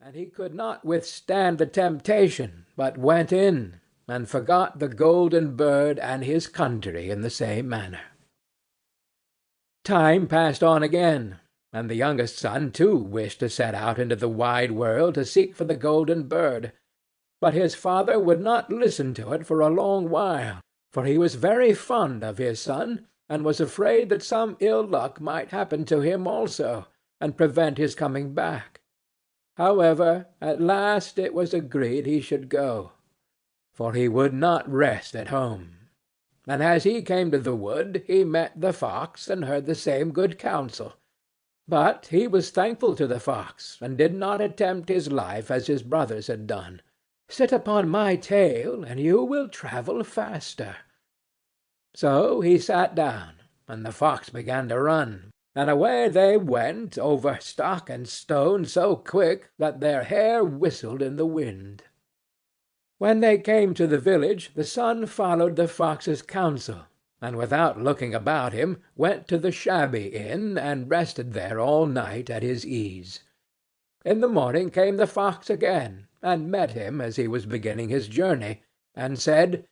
and he could not withstand the temptation, but went in, and forgot the golden bird and his country in the same manner. Time passed on again, and the youngest son too wished to set out into the wide world to seek for the golden bird. But his father would not listen to it for a long while, for he was very fond of his son, and was afraid that some ill luck might happen to him also, and prevent his coming back. However, at last it was agreed he should go, for he would not rest at home. And as he came to the wood, he met the fox, and heard the same good counsel. But he was thankful to the fox, and did not attempt his life as his brothers had done. "Sit upon my tail, and you will travel faster." So he sat down, and the fox began to run, and away they went over stock and stone so quick that their hair whistled in the wind. When they came to the village, the son followed the fox's counsel, and without looking about him went to the shabby inn, and rested there all night at his ease. In the morning came the fox again, and met him as he was beginning his journey, and said,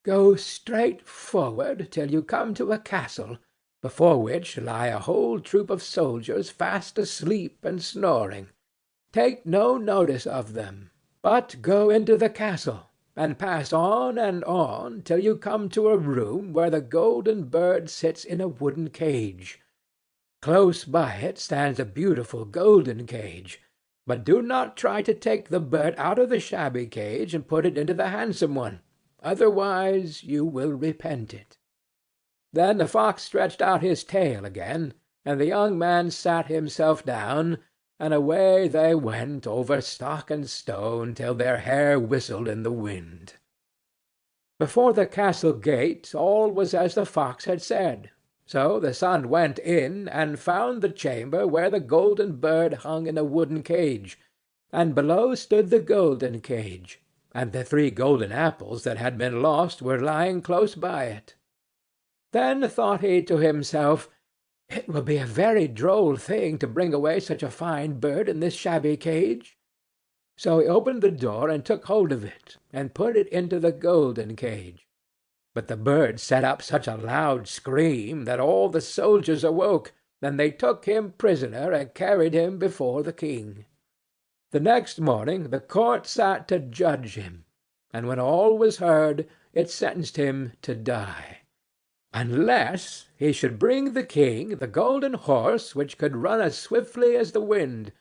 "Go straight forward till you come to a castle, before which lie a whole troop of soldiers fast asleep and snoring. Take no notice of them, but go into the castle, and pass on till you come to a room where the golden bird sits in a wooden cage. Close by it stands a beautiful golden cage, but do not try to take the bird out of the shabby cage and put it into the handsome one, otherwise you will repent it." Then the fox stretched out his tail again, and the young man sat himself down, and away they went over stock and stone till their hair whistled in the wind. Before the castle gate all was as the fox had said, so the son went in and found the chamber where the golden bird hung in a wooden cage, and below stood the golden cage, and the 3 golden apples that had been lost were lying close by it. Then thought he to himself, "It will be a very droll thing to bring away such a fine bird in this shabby cage." So he opened the door and took hold of it, and put it into the golden cage. But the bird set up such a loud scream that all the soldiers awoke, and they took him prisoner and carried him before the king. The next morning the court sat to judge him, and when all was heard, it sentenced him to die, unless he should bring the king the golden horse which could run as swiftly as the wind,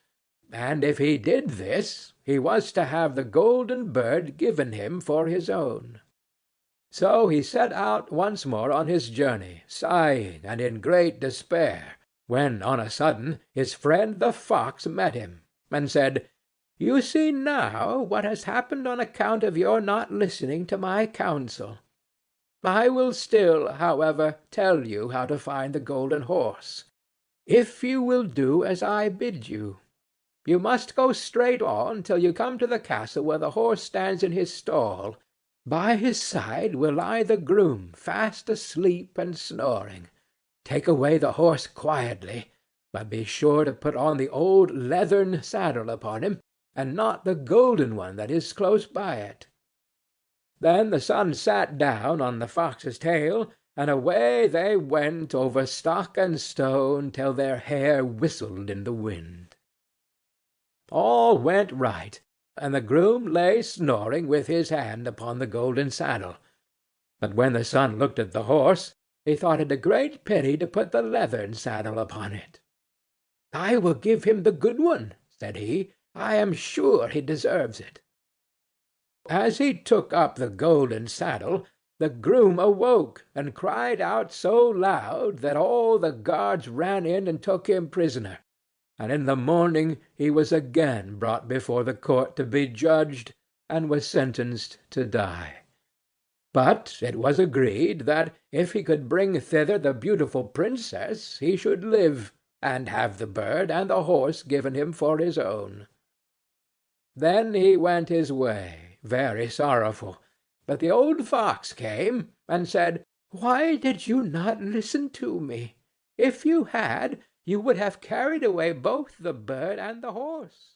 and if he did this, he was to have the golden bird given him for his own. So he set out once more on his journey, sighing and in great despair, when on a sudden his friend the fox met him, and said, "You see now what has happened on account of your not listening to my counsel. I will still, however, tell you how to find the golden horse, if you will do as I bid you. You must go straight on till you come to the castle where the horse stands in his stall. By his side will lie the groom, fast asleep and snoring. Take away the horse quietly, but be sure to put on the old leathern saddle upon him, and not the golden one that is close by it." Then the son sat down on the fox's tail, and away they went over stock and stone till their hair whistled in the wind. All went right, and the groom lay snoring with his hand upon the golden saddle. But when the son looked at the horse, he thought it a great pity to put the leathern saddle upon it. "I will give him the good one," said he. "I am sure he deserves it." As he took up the golden saddle, the groom awoke, and cried out so loud that all the guards ran in and took him prisoner, and in the morning he was again brought before the court to be judged, and was sentenced to die. But it was agreed that if he could bring thither the beautiful princess, he should live, and have the bird and the horse given him for his own. Then he went his way, very sorrowful. But the old fox came, and said, "Why did you not listen to me? If you had, you would have carried away both the bird and the horse."